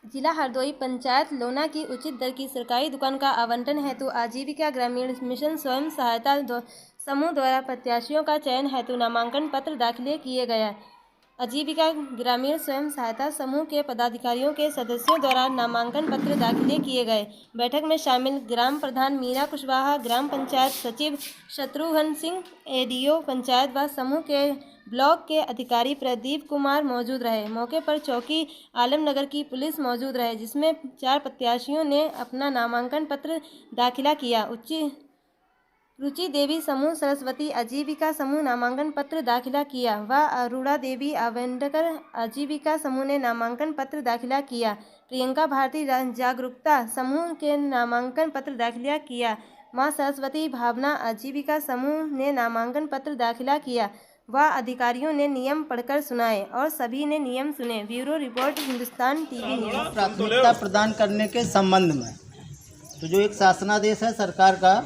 जिला हरदोई पंचायत लोना की उचित दर की सरकारी दुकान का आवंटन हेतु आजीविका ग्रामीण मिशन स्वयं सहायता समूह द्वारा प्रत्याशियों का चयन हेतु नामांकन पत्र दाखिल किए गए। आजीविका ग्रामीण स्वयं सहायता समूह के पदाधिकारियों के सदस्यों द्वारा नामांकन पत्र दाखिल किए गए। बैठक में शामिल ग्राम प्रधान मीरा कुशवाहा, ग्राम पंचायत सचिव शत्रुघ्न सिंह, एडीओ पंचायत व समूह के ब्लॉक के अधिकारी प्रदीप कुमार मौजूद रहे। मौके पर चौकी आलमनगर की पुलिस मौजूद रहे, जिसमें 4 प्रत्याशियों ने अपना नामांकन पत्र दाखिला किया। रुचि देवी समूह सरस्वती आजीविका समूह नामांकन पत्र दाखिला किया व अरुणा देवी आवेंडकर आजीविका समूह ने नामांकन पत्र दाखिला किया। प्रियंका भारती जागरूकता समूह के नामांकन पत्र दाखिला किया। मां सरस्वती भावना आजीविका समूह ने नामांकन पत्र दाखिला किया व अधिकारियों ने नियम पढ़कर सुनाए और सभी ने नियम सुने। Bureau report, Hindustan TV news. प्राथमिकता प्रदान करने के संबंध में तो जो एक शासनादेश है सरकार का,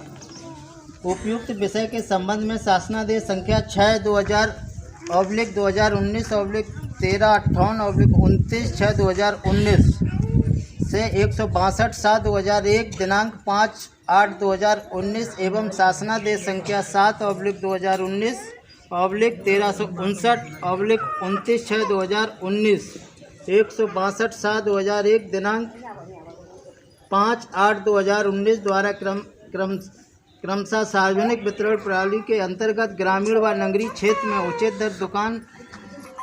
उपयुक्त विषय के संबंध में शासनादेश संख्या 6/2019/1358/29/6/2019 से 162/7/2001 दिनांक 5/8/2019 एवं शासनादेश संख्या 7/2019/1359/29/6/2019 162/7/2001 दिनांक 5/8/2019 द्वारा क्रमशः सार्वजनिक वितरण प्रणाली के अंतर्गत ग्रामीण व नगरीय क्षेत्र में उचित दर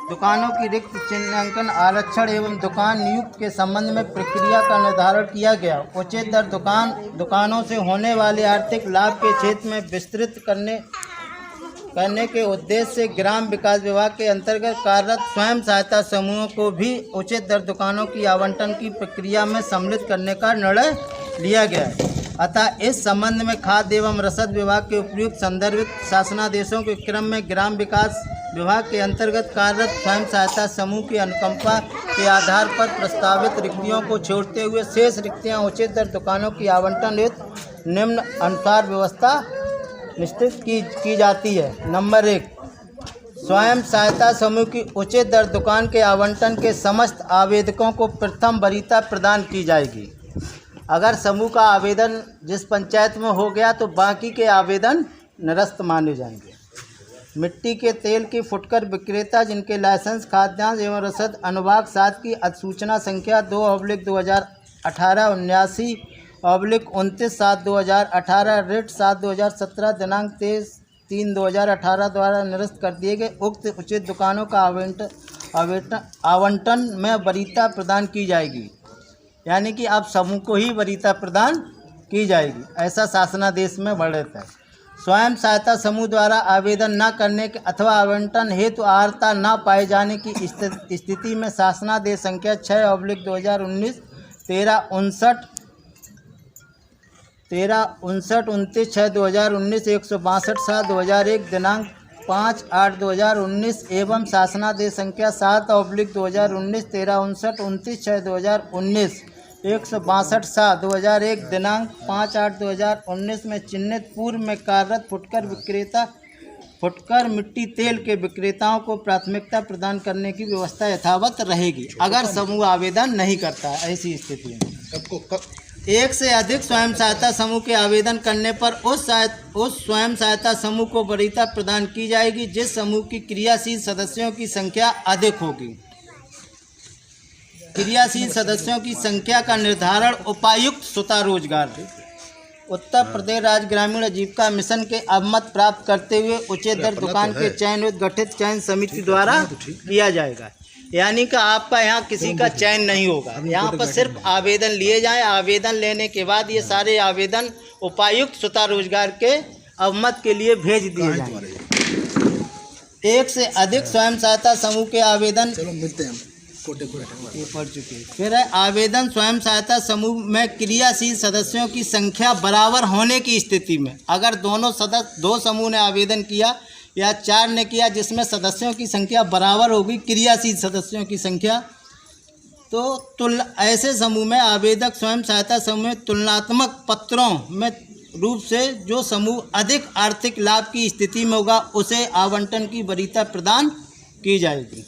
दुकानों की रिक्त चिन्हांकन आरक्षण एवं दुकान नियुक्त के संबंध में प्रक्रिया का निर्धारण किया गया। उचित दर दुकानों से होने वाले आर्थिक लाभ के क्षेत्र में विस्तृत करने के उद्देश्य से ग्राम विकास विभाग के अंतर्गत कार्यरत स्वयं सहायता समूहों को भी उचित दर दुकानों की आवंटन की प्रक्रिया में सम्मिलित करने का निर्णय लिया गया। अतः इस संबंध में खाद्य एवं रसद विभाग के उपयुक्त संदर्भित शासनादेशों के क्रम में ग्राम विकास विभाग के अंतर्गत कार्यरत स्वयं सहायता समूह की अनुकंपा के आधार पर प्रस्तावित रिक्तियों को छोड़ते हुए शेष रिक्तियां उचित दर दुकानों की आवंटन हेतु निम्न अनुसार व्यवस्था निश्चित की जाती है। नंबर 1, स्वयं सहायता समूह की उचित दर दुकान के आवंटन के समस्त आवेदकों को प्रथम वरीयता प्रदान की जाएगी। अगर समूह का आवेदन जिस पंचायत में हो गया तो बाकी के आवेदन निरस्त माने जाएंगे। मिट्टी के तेल की फुटकर विक्रेता जिनके लाइसेंस खाद्यान्न एवं रसद अनुभाग 7 की अधिसूचना संख्या 2/79/29/7/2018 रेट 7/2017 दिनांक 23/3/2018 द्वारा निरस्त कर दिए गए उक्त उचित दुकानों का आवंटन में वरीयता प्रदान की जाएगी। यानी कि अब समूह को ही वरीयता प्रदान की जाएगी, ऐसा शासनादेश में वर्णित है। स्वयं सहायता समूह द्वारा आवेदन न करने के अथवा आवंटन हेतु अर्हता न पाए जाने की स्थिति में शासनादेश संख्या 6/2019 1359/29/6/2019 162/7/2001 दिनांक 5/8/2019 एवं शासनादेश संख्या 7/2019 1359/29/6/2019 162/7/2001 दिनांक 5/8/2019 में चिन्हित पूर्व में कार्यरत फुटकर मिट्टी तेल के विक्रेताओं को प्राथमिकता प्रदान करने की व्यवस्था यथावत रहेगी। अगर समूह आवेदन नहीं करता है, ऐसी स्थिति में एक से अधिक स्वयं सहायता समूह के आवेदन करने पर उस स्वयं सहायता समूह को वरीयता प्रदान की जाएगी जिस समूह की क्रियाशील सदस्यों की संख्या अधिक होगी। क्रियाशील सदस्यों की संख्या का निर्धारण उपायुक्त स्वतः रोजगार उत्तर प्रदेश राज्य ग्रामीण आजीविका मिशन के अवमत प्राप्त करते हुए उचित दर दुकान के चयन हेतु गठित चयन समिति द्वारा किया जाएगा। यानी कि आपका यहाँ किसी का चयन नहीं होगा, यहाँ पर सिर्फ आवेदन लिए जाएं। आवेदन लेने के बाद ये सारे आवेदन उपायुक्त स्वतः रोजगार के अवमत के लिए भेज दिए जाएंगे। एक से अधिक स्वयं सहायता समूह के आवेदन ये पढ़ चुके हैं। फिर है आवेदन स्वयं सहायता समूह में क्रियाशील सदस्यों की संख्या बराबर होने की स्थिति में अगर दो समूह ने आवेदन किया या 4 ने किया जिसमें सदस्यों की संख्या बराबर होगी क्रियाशील सदस्यों की संख्या, तो ऐसे समूह में आवेदक स्वयं सहायता समूह में तुलनात्मक पत्रों में रूप से जो समूह अधिक आर्थिक लाभ की स्थिति में होगा उसे आवंटन की वरीयता प्रदान की जाएगी।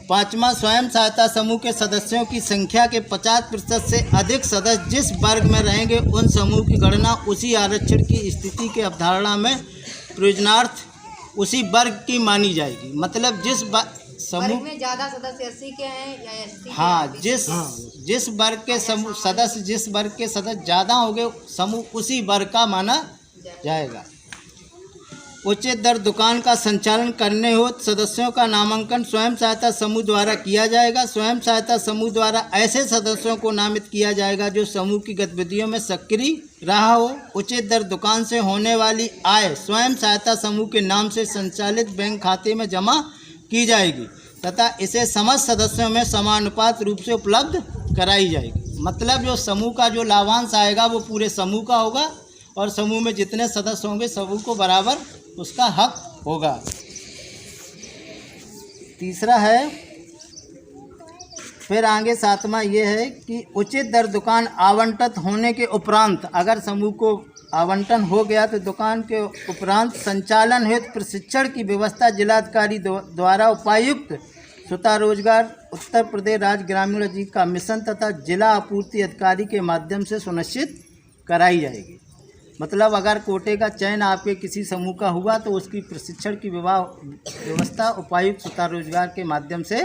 पाँचवा, स्वयं सहायता समूह के सदस्यों की संख्या के 50% से अधिक सदस्य जिस वर्ग में रहेंगे उन समूह की गणना उसी आरक्षण की स्थिति के अवधारणा में प्रयोजनार्थ उसी वर्ग की मानी जाएगी। मतलब जिस समूह में ज़्यादा सदस्य 80 के हैं या 80 हाँ, जिस वर्ग के समूह सदस्य जिस वर्ग के सदस्य ज़्यादा होंगे समूह उसी वर्ग का माना जाएगा। उचित दर दुकान का संचालन करने हेतु सदस्यों का नामांकन स्वयं सहायता समूह द्वारा किया जाएगा। स्वयं सहायता समूह द्वारा ऐसे सदस्यों को नामित किया जाएगा जो समूह की गतिविधियों में सक्रिय रहा हो। उचित दर दुकान से होने वाली आय स्वयं सहायता समूह के नाम से संचालित बैंक खाते में जमा की जाएगी तथा इसे समस्त सदस्यों में समानुपात रूप से उपलब्ध कराई जाएगी। मतलब जो समूह का जो लाभांश आएगा वो पूरे समूह का होगा और समूह में जितने सदस्य होंगे समूह को बराबर उसका हक होगा। तीसरा है, फिर आगे सातवां ये है कि उचित दर दुकान आवंटित होने के उपरांत अगर समूह को आवंटन हो गया तो दुकान के उपरांत संचालन हेतु प्रशिक्षण की व्यवस्था जिलाधिकारी द्वारा उपायुक्त स्वतः रोजगार उत्तर प्रदेश राज्य ग्रामीण आजीविका मिशन तथा जिला आपूर्ति अधिकारी के माध्यम से सुनिश्चित कराई जाएगी। मतलब अगर कोटे का चयन आपके किसी समूह का हुआ तो उसकी प्रशिक्षण की व्यवस्था उपायुक्त स्वतः रोजगार के माध्यम से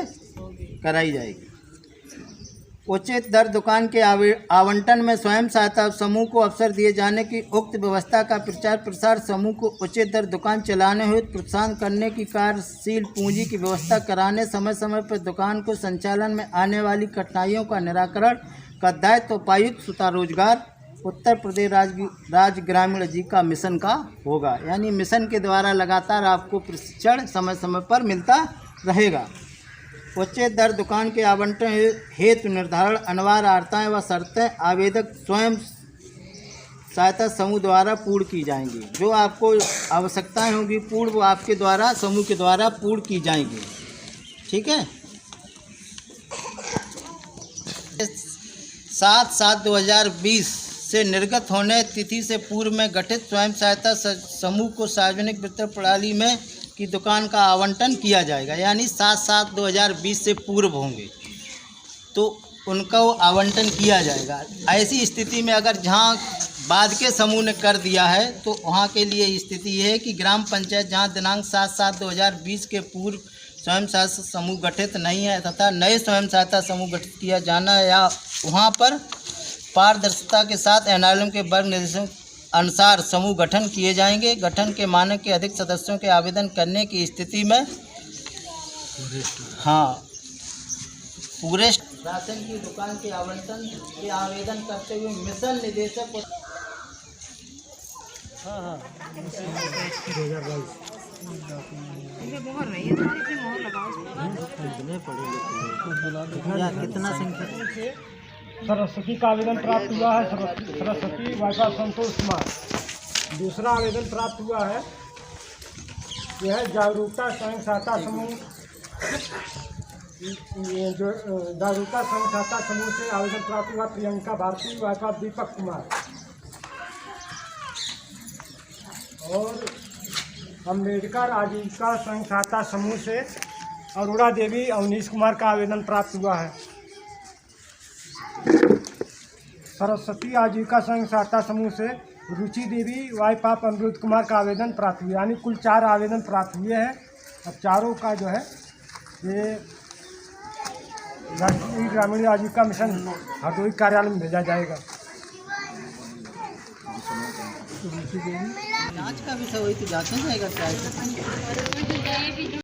कराई जाएगी। उचित दर दुकान के आवंटन में स्वयं सहायता समूह को अवसर दिए जाने की उक्त व्यवस्था का प्रचार प्रसार समूह को उचित दर दुकान चलाने हेतु प्रोत्साहन करने की कार्यशील पूंजी की व्यवस्था कराने समय समय पर दुकान को संचालन में आने वाली कठिनाइयों का निराकरण का दायित्व उपायुक्त स्वतः रोजगार उत्तर प्रदेश राज्य ग्रामीण आजीविका मिशन का होगा। यानी मिशन के द्वारा लगातार आपको प्रशिक्षण समय समय पर मिलता रहेगा। उचित दर दुकान के आवंटन हेतु निर्धारण अनिवार्य आर्ताएँ व शर्तें आवेदक स्वयं सहायता समूह द्वारा पूर्ण की जाएंगी। जो आपको आवश्यकताएं होंगी पूर्ण वो आपके द्वारा समूह के द्वारा पूर्ण की जाएंगी। ठीक है। 7/7/2020 से निर्गत होने तिथि से पूर्व में गठित स्वयं सहायता समूह को सार्वजनिक वितरण प्रणाली में की दुकान का आवंटन किया जाएगा। यानी 7/7/2020 से पूर्व होंगे तो उनका वो आवंटन किया जाएगा। ऐसी स्थिति में अगर जहाँ बाद के समूह ने कर दिया है तो वहाँ के लिए स्थिति ये है कि ग्राम पंचायत जहाँ दिनांक 7/7/2020 के पूर्व स्वयं सहायता समूह गठित नहीं है तथा नए स्वयं सहायता समूह गठित किया जाना है या वहाँ पर पारदर्शिता के साथ एनआरएलएम के वर्ग निर्देशों अनुसार समूह गठन किए जाएंगे। गठन के मानक के अधिक सदस्यों के आवेदन करने की स्थिति में पूरे राशन की दुकान के आवंटन के आवेदन करते हुए मिशन निदेशक कितना संख्या सरस्वती का आवेदन प्राप्त हुआ है। सरस्वती वाइफा संतोष कुमार। दूसरा आवेदन प्राप्त हुआ है यह है जागरूकता स्वयं सहायता समूह। जो जागरूकता स्वयं सहायता समूह से आवेदन प्राप्त हुआ प्रियंका भारती वाइफा दीपक कुमार। और अम्बेडकर आजीविका स्वयं सहायता समूह से अरोड़ा देवी अवनीश कुमार का आवेदन प्राप्त हुआ है। सरस्वती आजीविका स्वयं सहायता समूह से रुचि देवी वाइफ ऑफ अमृत कुमार का आवेदन प्राप्त हुआ। यानी कुल 4 आवेदन प्राप्त हुए हैं। अब चारों का जो है ये राष्ट्रीय ग्रामीण आजीविका मिशन हरदोई कार्यालय में भेजा जाएगा। जांच का विषय वही तो जांचा जाएगा।